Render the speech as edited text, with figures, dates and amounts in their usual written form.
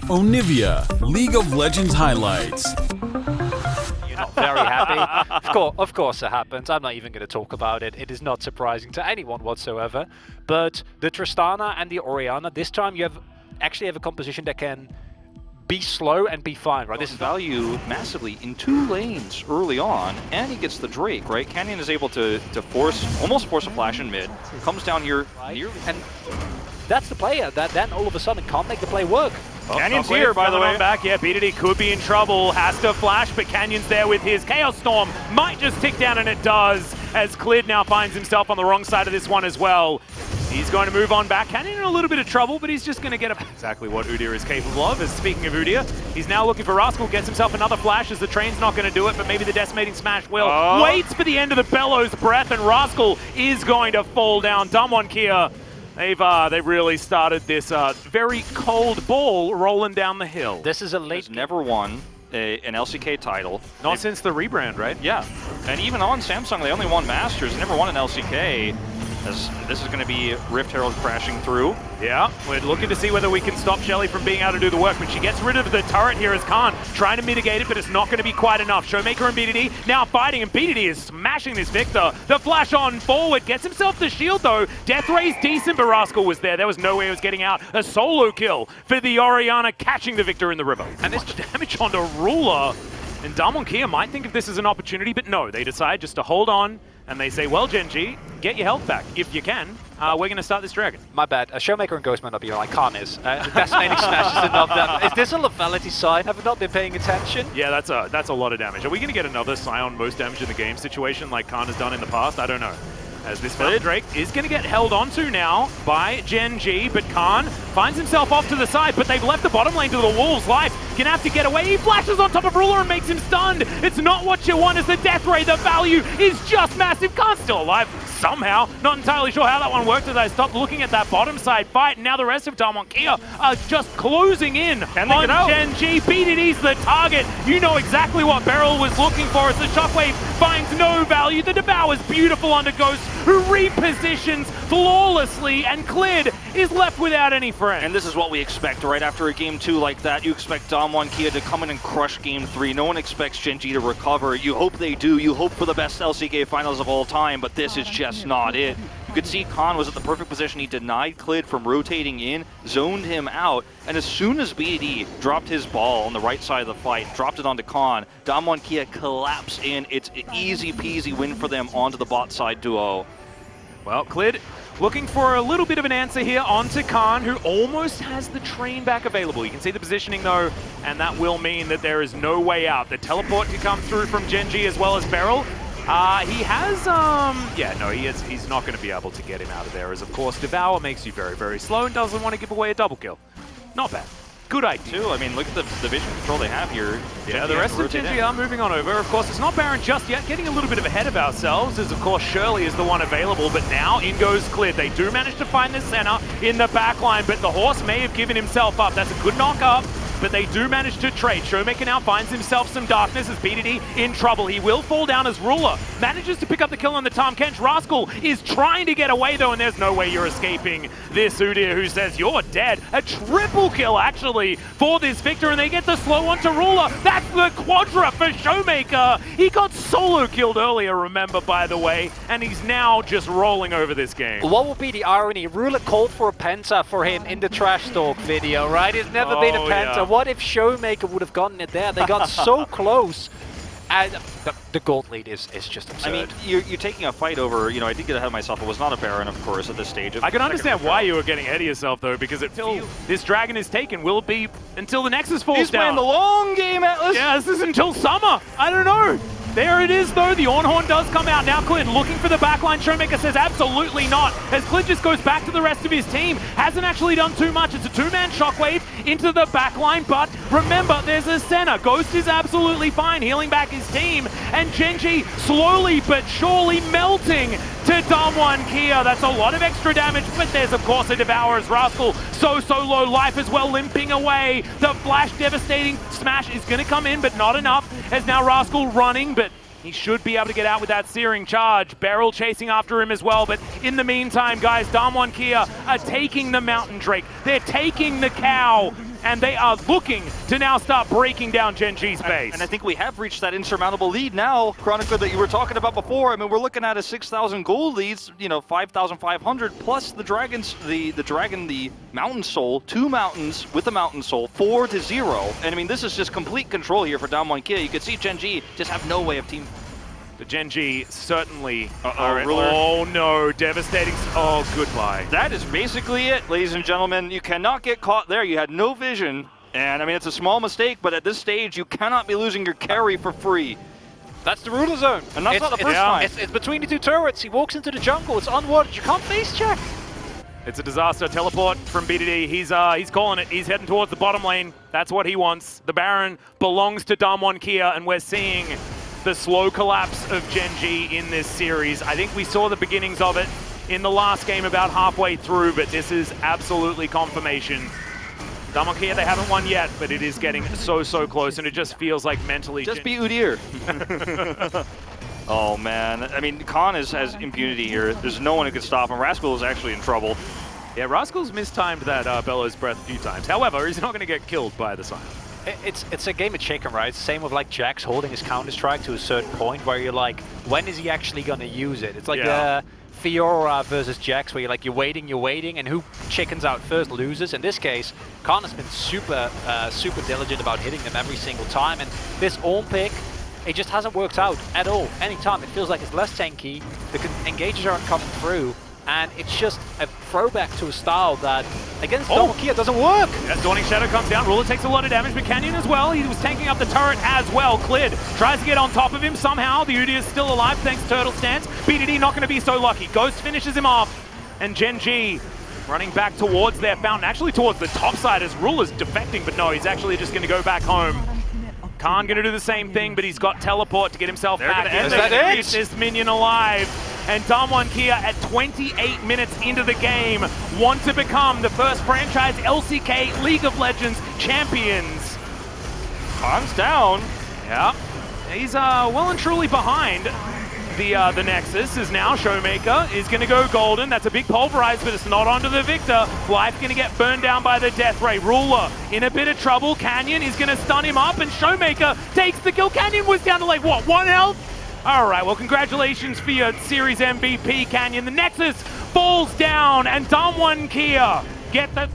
Onivia, League of Legends highlights. You're not very happy. Of course it happens. I'm not even going to talk about it. It is not surprising to anyone whatsoever. But the Tristana and the Orianna, this time you actually have a composition that can be slow and be fine, right? This is value massively in 2 lanes early on, and he gets the Drake, right? Canyon is able to almost force a flash in mid, comes down here nearly. And that's the player that then all of a sudden can't make the play work. Canyon's here, by the way. Back. Yeah, BDD could be in trouble. Has to flash, but Canyon's there with his Chaos Storm. Might just tick down, and it does, as Clid now finds himself on the wrong side of this one as well. He's going to move on back. Canyon in a little bit of trouble, but he's just going to get exactly what Udyr is capable of. As speaking of Udyr, he's now looking for Rascal, gets himself another flash as the train's not going to do it, but maybe the Decimating Smash will. Waits for the end of the Bellows Breath, and Rascal is going to fall down. DWG, they've really started this very cold ball rolling down the hill. This is a late... He's never won an LCK title. Not since the rebrand, right? Yeah, and even on Samsung, they only won Masters, never won an LCK. As this is going to be Rift Herald crashing through. Yeah, we're looking to see whether we can stop Shelly from being able to do the work, but she gets rid of the turret here as Khan, trying to mitigate it, but it's not going to be quite enough. Showmaker and BDD now fighting, and BDD is smashing this Victor. The flash on forward, gets himself the shield though. Death Ray's decent, but Rascal was there. There was no way he was getting out. A solo kill for the Orianna, catching the Victor in the river. And this damage onto Ruler. And DWG might think if this is an opportunity, but no, they decide just to hold on. And they say, well, Gen.G, get your health back if you can. We're going to start this dragon. My bad. A Showmaker and Ghost might not be like Khan is. The Decimating Smash is enough. Is this a lethality sign? Have I not been paying attention? Yeah, that's a lot of damage. Are we going to get another Scion most damage in the game situation like Khan has done in the past? I don't know. As this Fountain Drake is going to get held onto now by Gen.G, but Khan finds himself off to the side, but they've left the bottom lane to the Wolves. Life gonna have to get away. He flashes on top of Ruler and makes him stunned. It's not what you want as the Death Ray. The value is just massive. Khan's still alive somehow. Not entirely sure how that one worked as I stopped looking at that bottom side fight, and now the rest of DWG are just closing in on Gen.G. BDD's the target. You know exactly what Beryl was looking for as the Shockwave finds no value. The Devour's beautiful under Ghost, who repositions flawlessly, and Clid is left without any friends. And this is what we expect right after a game 2 like that. You expect DWG to come in and crush game 3. No one expects Gen.G to recover. You hope they do. You hope for the best LCK finals of all time, but this is just not it. You could see Khan was at the perfect position. He denied Clid from rotating in, zoned him out, and as soon as BD dropped his ball on the right side of the fight, dropped it onto Khan, DWG collapsed in. It's an easy peasy win for them onto the bot side duo. Well, Clid looking for a little bit of an answer here onto Khan, who almost has the train back available. You can see the positioning though, and that will mean that there is no way out. The teleport can come through from Gen.G as well as Beryl. He has, he's not going to be able to get him out of there, as of course Devour makes you very, very slow and doesn't want to give away a double kill. Not bad. Good idea. I mean, look at the vision control they have here. Yeah, the rest of Gen.G are moving on over. Of course, it's not Baron just yet. Getting a little bit of ahead of ourselves, as of course Shirley is the one available, but now in goes Clid. They do manage to find the center in the back line, but the horse may have given himself up. That's a good knock up, but they do manage to trade. Showmaker now finds himself some darkness as BDD in trouble. He will fall down as Ruler manages to pick up the kill on the Tom Kench. Rascal is trying to get away though, and there's no way you're escaping this Udyr, who says you're dead. A triple kill actually for this Victor, and they get the slow onto Ruler. That's the quadra for Showmaker. He got solo killed earlier, remember, by the way, and he's now just rolling over this game. What would be the irony? Ruler called for a penta for him in the Trash Talk video, right? It's never been a penta. Yeah. What if Showmaker would have gotten it there? They got so close. And the gold lead is just absurd. I mean, you're taking a fight over, I did get ahead of myself. It was not a Baron, of course, at this stage. I can understand why you were getting ahead of yourself, though, because until this dragon is taken, will it be until the Nexus falls down? He's playing the long game, Atlas. Yeah, this is until summer. I don't know. There it is, though. The Ornhorn does come out. Now Clid looking for the backline. Showmaker says absolutely not, as Clid just goes back to the rest of his team. Hasn't actually done too much. It's a 2-man Shockwave into the backline, but remember, there's a center. Ghost is absolutely fine, healing back his team, and Gen.G slowly but surely melting to DWG. That's a lot of extra damage, but there's, of course, a Devour as Rascal so low life as well, limping away. The flash devastating smash is going to come in, but not enough, as now Rascal running, but he should be able to get out with that searing charge. Beryl chasing after him as well, but in the meantime, guys, DWG are taking the Mountain Drake. They're taking the cow. and they are looking to now start breaking down Gen.G's base. And I think we have reached that insurmountable lead now, Chronica, that you were talking about before. I mean, we're looking at a 6,000 gold leads, you know, 5,500 plus the dragons, the Mountain Soul, 2 mountains with the Mountain Soul, 4-0. And I mean, this is just complete control here for DWG. You can see Gen.G just have no way of team. The Gen.G certainly Ruler. Oh no, devastating. Oh, goodbye. That is basically it, ladies and gentlemen. You cannot get caught there. You had no vision. And I mean, it's a small mistake, but at this stage, you cannot be losing your carry for free. That's the ruler zone. And that's not the first time. It's between the 2 turrets. He walks into the jungle. It's unwarded. You can't face check. It's a disaster. Teleport from BDD. He's calling it. He's heading towards the bottom lane. That's what he wants. The Baron belongs to Damwon, and we're seeing the slow collapse of Gen.G in this series. I think we saw the beginnings of it in the last game about halfway through, but this is absolutely confirmation. Damwon, they haven't won yet, but it is getting so close, and it just feels like mentally... Just be Udyr. Oh, man. I mean, Khan has impunity here. There's no one who can stop him. Rascal is actually in trouble. Yeah, Rascal's mistimed that Bellows breath a few times. However, he's not going to get killed by the Sion. It's a game of chicken, right? It's the same with like Jax holding his Counter-Strike to a certain point where you're like, when is he actually going to use it? It's like Fiora versus Jax where you're waiting, and who chickens out first loses. In this case, Khan has been super diligent about hitting them every single time, and this Orm pick, it just hasn't worked out at all. Anytime it feels like it's less tanky, the engages aren't coming through, and it's just a throwback to a style that against Damwon doesn't work. As Dawning Shadow comes down, Ruler takes a lot of damage, but Canyon as well. He was tanking up the turret as well. Clid tries to get on top of him somehow. The Udyr is still alive thanks to Turtle Stance. BDD not going to be so lucky. Ghost finishes him off, and Gen.G running back towards their fountain, actually towards the top side as Ruler's defecting, but no, he's actually just going to go back home. Khan going to do the same thing, but he's got teleport to get himself back. Is that it? Keep this minion alive. And Damwon at 28 minutes into the game want to become the first franchise LCK League of Legends champions. Khan's down. Yeah, he's well and truly behind. The Nexus is now Showmaker is going to go golden. That's a big pulverize, but it's not onto the Victor. Life going to get burned down by the Death Ray. Ruler in a bit of trouble. Canyon is going to stun him up, and Showmaker takes the kill. Canyon was down to like, what, 1 health? All right, well, congratulations for your series MVP, Canyon. The Nexus falls down, and Damwon get the